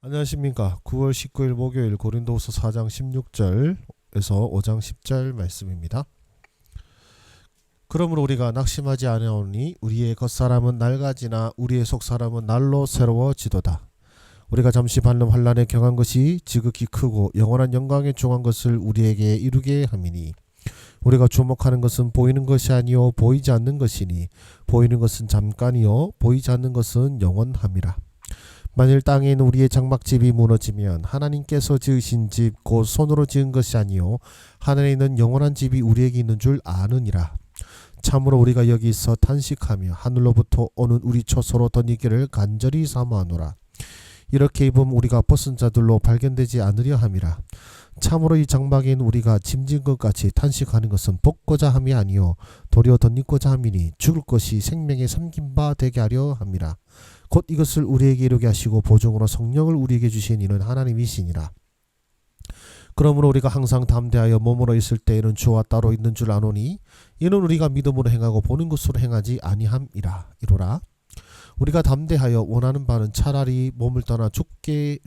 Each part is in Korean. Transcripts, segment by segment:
안녕하십니까. 9월 19일 목요일 고린도후서 4장 16절에서 5장 10절 말씀입니다. 그러므로 우리가 낙심하지 아니하오니 우리의 겉사람은 낡아지나 우리의 속사람은 날로 새로워지도다. 우리가 잠시 방금 환난에 경한 것이 지극히 크고 영원한 영광에 중한 것을 우리에게 이루게 함이니 우리가 주목하는 것은 보이는 것이 아니요 보이지 않는 것이니 보이는 것은 잠깐이요 보이지 않는 것은 영원함이라. 만일 땅에 있는 우리의 장막집이 무너지면 하나님께서 지으신 집 곧 손으로 지은 것이 아니요 하늘에 있는 영원한 집이 우리에게 있는 줄 아느니라. 참으로 우리가 여기서 탄식하며 하늘로부터 오는 우리 처소로 덧입기를 간절히 사모하노라. 이렇게 입으면 우리가 벗은 자들로 발견되지 않으려 함이라. 참으로 이 장막에 있는 우리가 짐진 것 같이 탄식하는 것은 벗고자 함이 아니요 도리어 덧입고자 함이니 죽을 것이 생명에 삼긴 바 되게 하려 함이라. 곧 이것을 우리에게 이루게 하시고 보증으로 성령을 우리에게 주신 이는 하나님이시니라. 그러므로 우리가 항상 담대하여 머물러 있을 때에는 주와 따로 있는 줄 아노니 이는 우리가 믿음으로 행하고 보는 것으로 행하지 아니함이라. 이로라. 우리가 담대하여 원하는 바는 차라리 몸을 떠나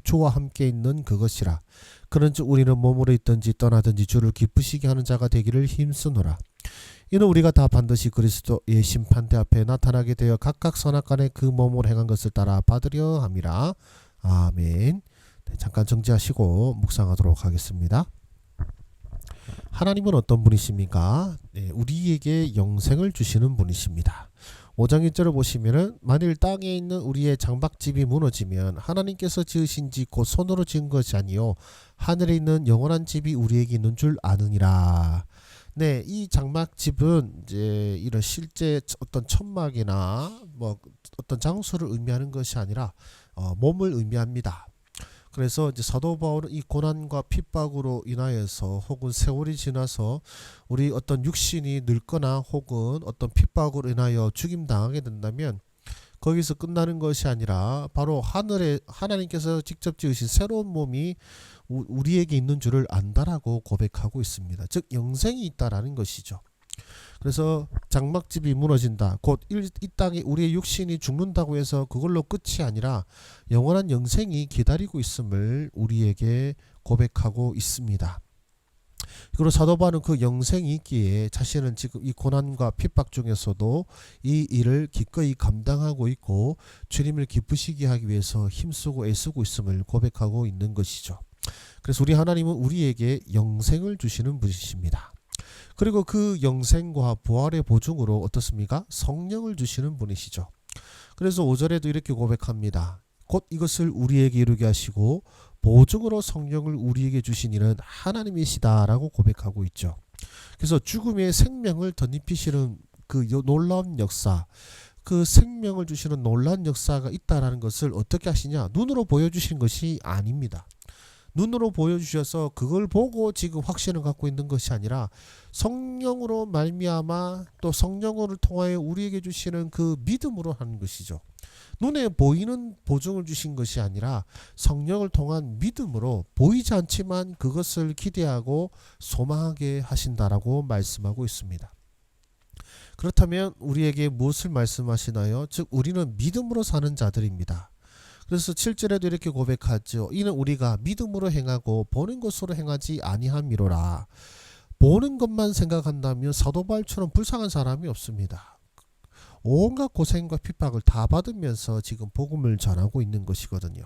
주와 함께 있는 그것이라. 그런즉 우리는 머물러 있든지 떠나든지 주를 기쁘시게 하는 자가 되기를 힘쓰노라. 이는 우리가 다 반드시 그리스도의 심판대 앞에 나타나게 되어 각각 선악간에 그 몸으로 행한 것을 따라 받으려 함이라. 아멘. 네, 잠깐 정지하시고 묵상하도록 하겠습니다. 하나님은 어떤 분이십니까? 네, 우리에게 영생을 주시는 분이십니다. 5장 1절을 보시면은 만일 땅에 있는 우리의 장막집이 무너지면 하나님께서 지으신 집 곧 손으로 지은 것이 아니요 하늘에 있는 영원한 집이 우리에게 있는 줄 아느니라. 네, 이 장막집은 이제 이런 실제 어떤 천막이나 뭐 어떤 장소를 의미하는 것이 아니라 몸을 의미합니다. 그래서 이제 사도 바울은 이 고난과 핍박으로 인하여서 혹은 세월이 지나서 우리 어떤 육신이 늙거나 혹은 어떤 핍박으로 인하여 죽임 당하게 된다면 거기서 끝나는 것이 아니라 바로 하늘에 하나님께서 직접 지으신 새로운 몸이 우리에게 있는 줄을 안다라고 고백하고 있습니다. 즉 영생이 있다라는 것이죠. 그래서 장막집이 무너진다. 곧 이 땅에 우리의 육신이 죽는다고 해서 그걸로 끝이 아니라 영원한 영생이 기다리고 있음을 우리에게 고백하고 있습니다. 그리고 사도 바울은 그 영생이 있기에 자신은 지금 이 고난과 핍박 중에서도 이 일을 기꺼이 감당하고 있고 주님을 기쁘시게 하기 위해서 힘쓰고 애쓰고 있음을 고백하고 있는 것이죠. 그래서 우리 하나님은 우리에게 영생을 주시는 분이십니다. 그리고 그 영생과 부활의 보증으로 어떻습니까? 성령을 주시는 분이시죠. 그래서 5절에도 이렇게 고백합니다. 곧 이것을 우리에게 이루게 하시고 보증으로 성령을 우리에게 주신 이는 하나님이시다라고 고백하고 있죠. 그래서 죽음의 생명을 덧입히시는 그 놀라운 역사, 그 생명을 주시는 놀라운 역사가 있다라는 것을 어떻게 하시냐? 눈으로 보여주신 것이 아닙니다. 눈으로 보여주셔서 그걸 보고 지금 확신을 갖고 있는 것이 아니라 성령으로 말미암아 또 성령을 통하여 우리에게 주시는 그 믿음으로 하는 것이죠. 눈에 보이는 보증을 주신 것이 아니라 성령을 통한 믿음으로 보이지 않지만 그것을 기대하고 소망하게 하신다라고 말씀하고 있습니다. 그렇다면 우리에게 무엇을 말씀하시나요? 즉 우리는 믿음으로 사는 자들입니다. 그래서 7절에도 이렇게 고백하죠. 이는 우리가 믿음으로 행하고 보는 것으로 행하지 아니함이로라. 보는 것만 생각한다면 사도 바울처럼 불쌍한 사람이 없습니다. 온갖 고생과 핍박을 다 받으면서 지금 복음을 전하고 있는 것이거든요.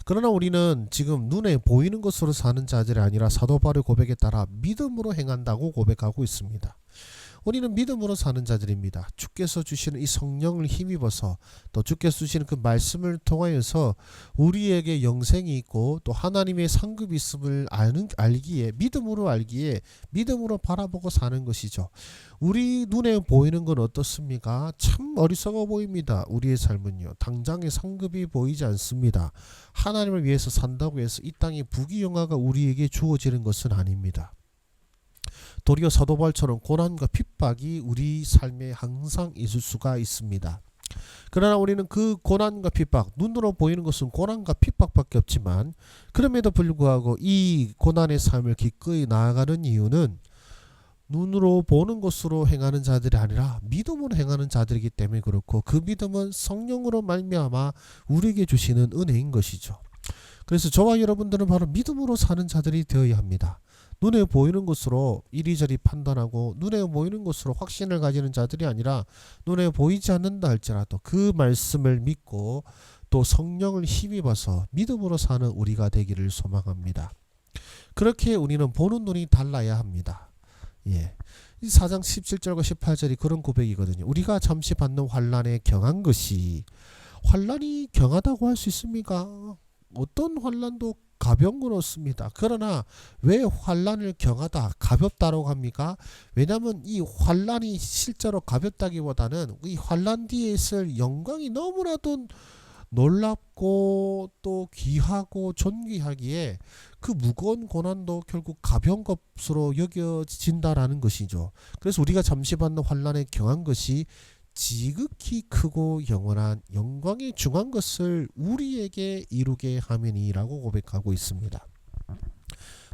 그러나 우리는 지금 눈에 보이는 것으로 사는 자들이 아니라 사도 바울의 고백에 따라 믿음으로 행한다고 고백하고 있습니다. 우리는 믿음으로 사는 자들입니다. 주께서 주시는 이 성령을 힘입어서 또 주께서 주시는 그 말씀을 통하여서 우리에게 영생이 있고 또 하나님의 상급이 있음을 알기에 믿음으로 알기에 믿음으로 바라보고 사는 것이죠. 우리 눈에 보이는 건 어떻습니까? 참 어리석어 보입니다. 우리의 삶은요. 당장의 상급이 보이지 않습니다. 하나님을 위해서 산다고 해서 이 땅의 부귀영화가 우리에게 주어지는 것은 아닙니다. 도리어 사도 바울처럼 고난과 핍박이 우리 삶에 항상 있을 수가 있습니다. 그러나 우리는 그 고난과 핍박, 눈으로 보이는 것은 고난과 핍박밖에 없지만 그럼에도 불구하고 이 고난의 삶을 기꺼이 나아가는 이유는 눈으로 보는 것으로 행하는 자들이 아니라 믿음으로 행하는 자들이기 때문에 그렇고, 그 믿음은 성령으로 말미암아 우리에게 주시는 은혜인 것이죠. 그래서 저와 여러분들은 바로 믿음으로 사는 자들이 되어야 합니다. 눈에 보이는 것으로 이리저리 판단하고 눈에 보이는 것으로 확신을 가지는 자들이 아니라, 눈에 보이지 않는다 할지라도 그 말씀을 믿고 또 성령을 힘입어서 믿음으로 사는 우리가 되기를 소망합니다. 그렇게 우리는 보는 눈이 달라야 합니다. 예. 이 4장 17절과 18절이 그런 고백이거든요. 우리가 잠시 받는 환난에 경한 것이, 환난이 경하다고 할 수 있습니까? 어떤 환난도 가벼운 건 없습니다. 그러나 왜 환난을 경하다, 가볍다라고 합니까? 왜냐하면 이 환난이 실제로 가볍다기보다는 이 환난 뒤에 있을 영광이 너무나도 놀랍고 또 귀하고 존귀하기에 그 무거운 고난도 결국 가벼운 것으로 여겨진다라는 것이죠. 그래서 우리가 잠시 받는 환난에 경한 것이 지극히 크고 영원한 영광에 중한 것을 우리에게 이루게 함이니라고 고백하고 있습니다.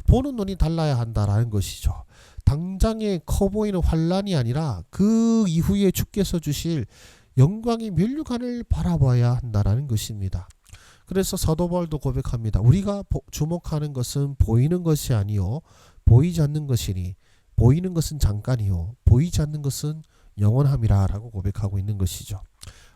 보는 눈이 달라야 한다라는 것이죠. 당장에 커 보이는 환난이 아니라 그 이후에 주께서 주실 영광의 면류관을 바라봐야 한다라는 것입니다. 그래서 사도 바울도 고백합니다. 우리가 주목하는 것은 보이는 것이 아니요 보이지 않는 것이니, 보이는 것은 잠깐이요 보이지 않는 것은 영원함이라 라고 고백하고 있는 것이죠.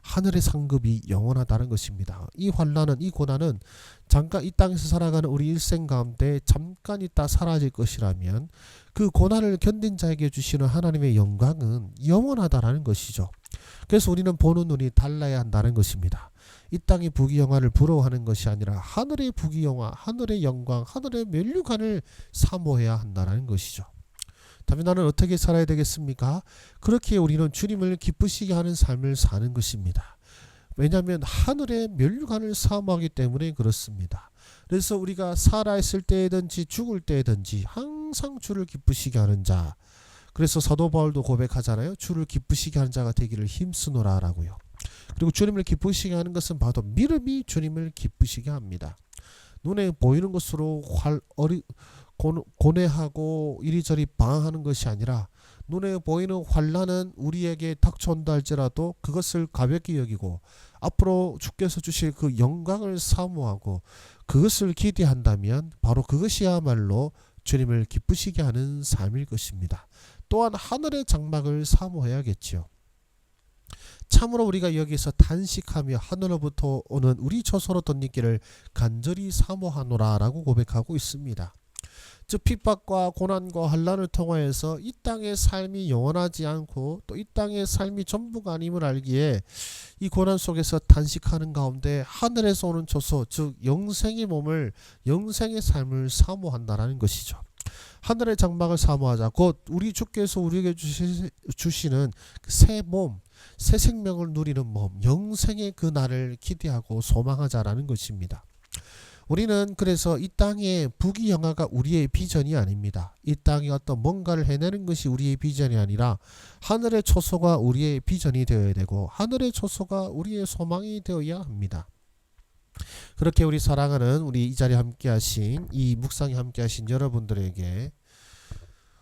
하늘의 상급이 영원하다는 것입니다. 이 환난은, 이 고난은 잠깐 이 땅에서 살아가는 우리 일생 가운데 잠깐 있다 사라질 것이라면, 그 고난을 견딘 자에게 주시는 하나님의 영광은 영원하다라는 것이죠. 그래서 우리는 보는 눈이 달라야 한다는 것입니다. 이 땅의 부귀영화를 부러워하는 것이 아니라 하늘의 부귀영화, 하늘의 영광, 하늘의 면류관을 사모해야 한다는 것이죠. 다음에 나는 어떻게 살아야 되겠습니까? 그렇게 우리는 주님을 기쁘시게 하는 삶을 사는 것입니다. 왜냐하면 하늘의 면류관을 사모하기 때문에 그렇습니다. 그래서 우리가 살아있을 때든지 죽을 때든지 항상 주를 기쁘시게 하는 자, 그래서 사도 바울도 고백하잖아요. 주를 기쁘시게 하는 자가 되기를 힘쓰노라 라고요. 그리고 주님을 기쁘시게 하는 것은 바로 믿음이 주님을 기쁘시게 합니다. 눈에 보이는 것으로 고뇌하고 이리저리 방황하는 것이 아니라, 눈에 보이는 환난은 우리에게 닥쳐온다 할지라도 그것을 가볍게 여기고 앞으로 주께서 주실 그 영광을 사모하고 그것을 기대한다면 바로 그것이야말로 주님을 기쁘시게 하는 삶일 것입니다. 또한 하늘의 장막을 사모해야겠지요. 참으로 우리가 여기서 단식하며 하늘로부터 오는 우리 처소로 덧입기를 간절히 사모하노라 라고 고백하고 있습니다. 즉 핍박과 고난과 환난을 통하여서 이 땅의 삶이 영원하지 않고 또 이 땅의 삶이 전부가 아님을 알기에 이 고난 속에서 단식하는 가운데 하늘에서 오는 처소, 즉 영생의 몸을, 영생의 삶을 사모한다라는 것이죠. 하늘의 장막을 사모하자. 곧 우리 주께서 우리에게 주시는 새 몸, 새 생명을 누리는 몸, 영생의 그 날을 기대하고 소망하자라는 것입니다. 우리는 그래서 이 땅의 부귀영화가 우리의 비전이 아닙니다. 이 땅에 어떤 뭔가를 해내는 것이 우리의 비전이 아니라 하늘의 초소가 우리의 비전이 되어야 되고 하늘의 초소가 우리의 소망이 되어야 합니다. 그렇게 우리 사랑하는, 우리 이 자리에 함께 하신, 이 묵상에 함께 하신 여러분들에게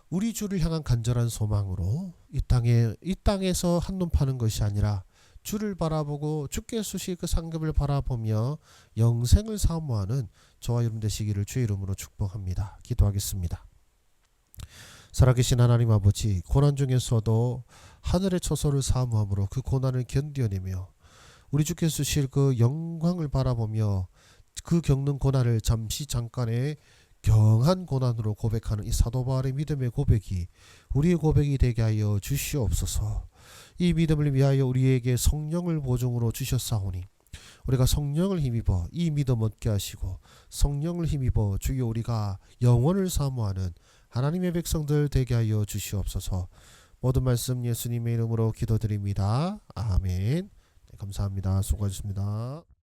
우리 주를 향한 간절한 소망으로 이 땅에서 한눈 파는 것이 아니라 주를 바라보고 주께 주실 그 상급을 바라보며 영생을 사모하는 저와 여러분 되시기를 주의 이름으로 축복합니다. 기도하겠습니다. 살아계신 하나님 아버지, 고난 중에서도 하늘의 처소를 사모함으로 그 고난을 견뎌내며 우리 주께서 주실 그 영광을 바라보며 그 겪는 고난을 잠깐의 경한 고난으로 고백하는 이 사도 바울의 믿음의 고백이 우리의 고백이 되게 하여 주시옵소서. 이 믿음을 위하여 우리에게 성령을 보증으로 주셨사오니 우리가 성령을 힘입어 이 믿음 얻게 하시고 성령을 힘입어 주여 우리가 영원을 사모하는 하나님의 백성들 되게 하여 주시옵소서. 모든 말씀 예수님의 이름으로 기도드립니다. 아멘. 네, 감사합니다. 수고하셨습니다.